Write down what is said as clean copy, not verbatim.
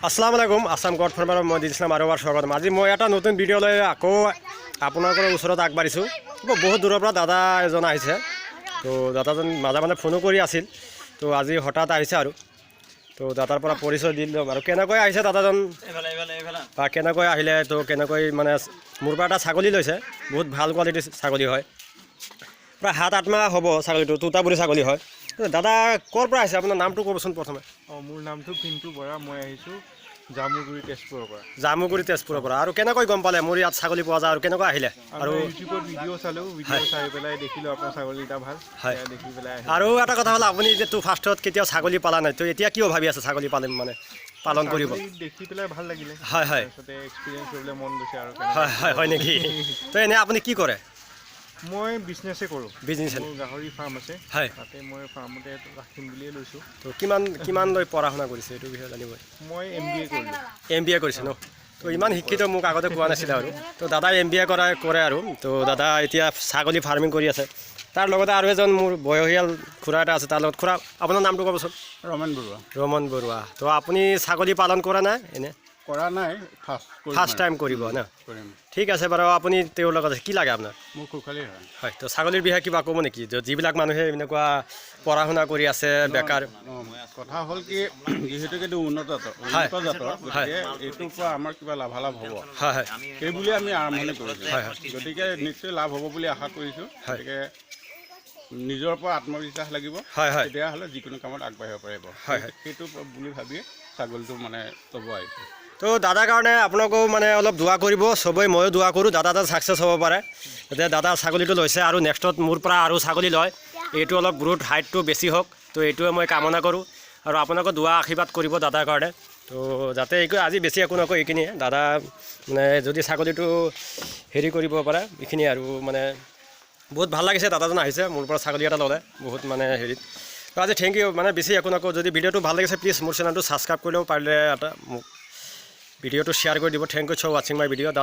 আসসালামু আলাইকুম আসাম গড ফাৰ্মাৰৰ মই দিছিলাম আৰু এবাৰ স্বাগতম। আজি মই এটা নতুন ভিডিঅ' লৈ আকৌ আপোনালোকৰ ওচৰত আগবাঢ়িছোঁ। বহুত দূৰৰ পৰা দাদা এজন আহিছে, তো দাদাজন মাজে মাজে ফোনো কৰি আছিল, তো আজি হঠাৎ আহিছে আৰু তো দাদাৰ পৰা পৰিচয় দি ল'ম আৰু কেনেকৈ আহিছে দাদাজন বা কেনেকৈ আহিলে, তো কেনেকৈ মানে মোৰ পৰা এটা ছাগলী লৈছে, বহুত ভাল কোৱালিটিৰ ছাগলী হয়, প্ৰায় 7-8 মাহ হ'ব ছাগলীটো, তোতাপুৰী ছাগলী হয়। দাদা ক'ৰ পৰা আহিছে, আপোনাৰ নামটো ক'বচোন প্ৰথমে। মোৰ নামটো পিণ্টু বৰা, মই আহিছোঁ জামুগুৰি তেজপুৰৰ পৰা। জামুগুৰি তেজপুৰৰ পৰা। আৰু কেনেকৈ গম পালে মোৰ ইয়াত ছাগলী পোৱা যায় আৰু কেনেকৈ আহিলে? আৰু ইউটিউবত ভিডিঅ' চালোঁ, ভিডিঅ' চাই পেলাই দেখিলোঁ আপোনাৰ ছাগলীকেইটা ভাল, দেখি পেলাই আৰু এটা কথা হ'ল, আপুনি যে ফাৰ্ষ্টত কেতিয়াও ছাগলী পালা নাই, তো এতিয়া কিয় ভাবি আছে ছাগলী পালিম মানে পালন কৰিব? দেখি পেলাই ভাল লাগিলে, হয় হয়, তাৰপিছতে এক্সপিৰিয়েঞ্চ কৰিবলৈ মন গৈছে আৰু। হয় হয় হয় নেকি? তো এনেই আপুনি কি কৰে? মই বিজনেছেই কৰোঁ, বিজনেছ। মোৰ গাহৰি ফাৰ্ম আছে, হয়, তাতে মই ফাৰ্মতে ৰাখিম বুলিয়ে লৈছোঁ। তো কিমান লৈ পঢ়া শুনা কৰিছে এইটো বিষয়ে জানিব? মই MBA কৰিলোঁ। MBA কৰিছে ন? তো ইমান শিক্ষিত মোক আগতে কোৱা নাছিলে আৰু, তো দাদাই MBA কৰে আৰু, তো দাদা এতিয়া ছাগলী ফাৰ্মিং কৰি আছে। তাৰ লগতে আৰু এজন মোৰ বয়সীয়াল খুৰা এটা আছে, তাৰ লগত খুৰা আপোনাৰ নামটো ক'বচোন। ৰমেন বৰুৱা। ৰমন বৰুৱা। তো আপুনি ছাগলী পালন কৰা নাই এনে? কৰা নাই, ফাৰ্ষ্ট টাইম কৰিব ন? ঠিক আছে বাৰু, আপুনি তেওঁৰ লগত কি লাগে আপোনাৰ? মোৰ খুখালি হয়। হয়, তো ছাগলীৰ বিষয়ে কিবা ক'ব নেকি, যিবিলাক মানুহে এনেকুৱা পঢ়া শুনা কৰি আছে বেকাৰ? কথা হ'ল কি, যিহেতুকে এইটো উন্নত জাতৰ, গতিকে এইটোৰ পৰা আমাৰ কিবা লাভালাভ হ'ব, হয় হয়, সেই বুলি আমি আৰম্ভণি কৰিছোঁ। হয় হয়, গতিকে নিশ্চয় লাভ হ'ব বুলি আশা কৰিছোঁ। গতিকে নিজৰ পৰা আত্মবিশ্বাস লাগিব, হয় হয়, তেতিয়াহ'লে যিকোনো কামত আগবাঢ়িব পাৰিব। হয় হয়, সেইটো বুলি ভাবিয়ে ছাগলীটো মানে ল'ব আহিছোঁ। তো দাদাৰ কাৰণে আপোনালোকেও মানে অলপ দোৱা কৰিব, চবেই ময়ো দোৱা কৰোঁ দাদা ছাকচেছ হ'ব পাৰে। এতিয়া দাদা ছাগলীটো লৈছে আৰু নেক্সটত মোৰ পৰা আৰু ছাগলী লয়, এইটো অলপ গ্ৰোথ হাইটটো বেছি হওক, তো এইটোৱে মই কামনা কৰোঁ। আৰু আপোনালোকে দোৱা আশীৰ্বাদ কৰিব দাদাৰ কাৰণে, তো যাতে আজি বেছি একো নকয়, এইখিনিয়ে দাদা মানে যদি ছাগলীটো হেৰি কৰিব পাৰে এইখিনিয়ে আৰু। মানে বহুত ভাল লাগিছে, দাদাজন আহিছে মোৰ পৰা ছাগলী এটা ল'লে বহুত মানে হেৰিত। তো আজি থেংক ইউ, মানে বেছি একো নকওঁ, যদি ভিডিঅ'টো ভাল লাগিছে প্লিজ মোৰ চেনেলটো ছাবস্ক্ৰাইব কৰি ল'ব পাৰিলে, এটা মোক ভিডিঅ'টো শ্বেয়াৰ কৰি দিব। থেংক ইউ ফৰ ৱাচিং মাই ভিডিঅ' দাদা।